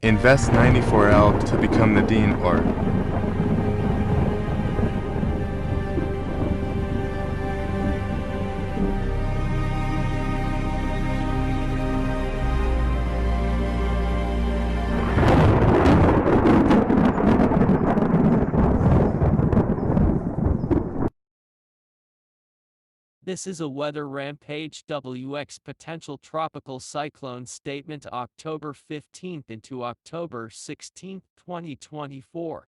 Invest 94L to become Nadine or This is a Weather Rampage WX potential tropical cyclone statement October 15th into October 16th, 2024.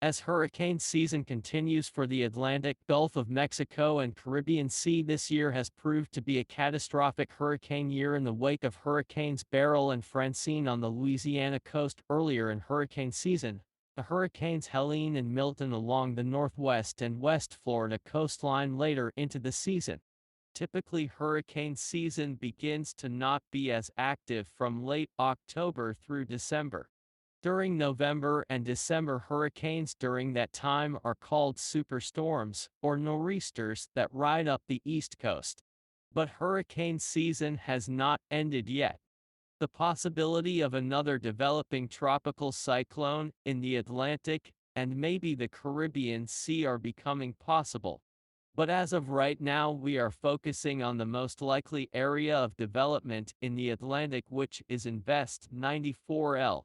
As hurricane season continues for the Atlantic, Gulf of Mexico and Caribbean Sea, this year has proved to be a catastrophic hurricane year in the wake of Hurricanes Beryl and Francine on the Louisiana coast earlier in hurricane season. The hurricanes Helene and Milton along the northwest and west Florida coastline later into the season. Typically, hurricane season begins to not be as active from late October through December. During November and December, hurricanes during that time are called superstorms or nor'easters that ride up the east coast. But hurricane season has not ended yet. The possibility of another developing tropical cyclone in the Atlantic and maybe the Caribbean Sea are becoming possible. But as of right now, we are focusing on the most likely area of development in the Atlantic, which is Invest 94L.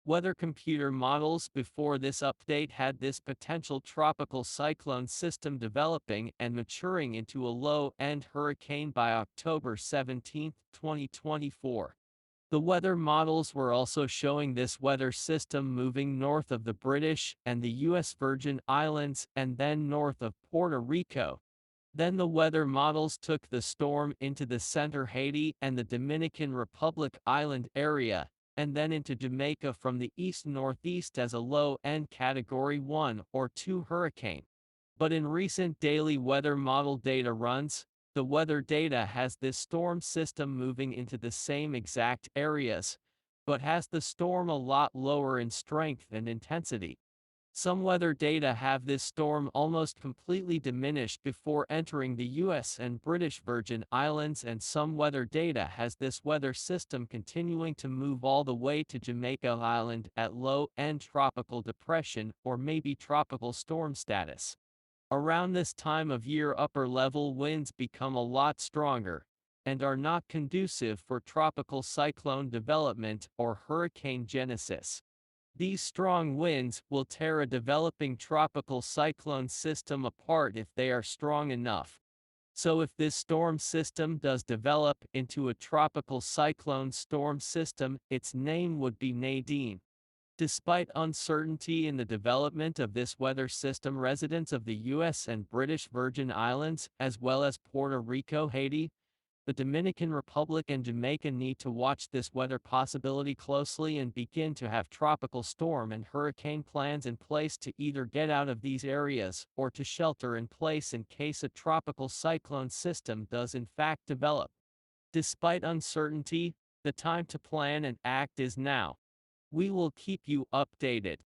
Weather computer models before this update had this potential tropical cyclone system developing and maturing into a low-end hurricane by October 17, 2024. The weather models were also showing this weather system moving north of the British and the U.S. Virgin Islands and then north of Puerto Rico. Then the weather models took the storm into the center Haiti and the Dominican Republic island area, and then into Jamaica from the east-northeast as a low-end Category 1 or 2 hurricane. But in recent daily weather model data runs, the weather data has this storm system moving into the same exact areas, but has the storm a lot lower in strength and intensity. Some weather data have this storm almost completely diminished before entering the US and British Virgin Islands, and some weather data has this weather system continuing to move all the way to Jamaica Island at low-end tropical depression or maybe tropical storm status. Around this time of year, upper-level winds become a lot stronger and are not conducive for tropical cyclone development or hurricane genesis. These strong winds will tear a developing tropical cyclone system apart if they are strong enough. So if this storm system does develop into a tropical cyclone storm system, its name would be Nadine. Despite uncertainty in the development of this weather system, residents of the U.S. and British Virgin Islands, as well as Puerto Rico, Haiti, the Dominican Republic and Jamaica need to watch this weather possibility closely and begin to have tropical storm and hurricane plans in place to either get out of these areas or to shelter in place in case a tropical cyclone system does in fact develop. Despite uncertainty, the time to plan and act is now. We will keep you updated.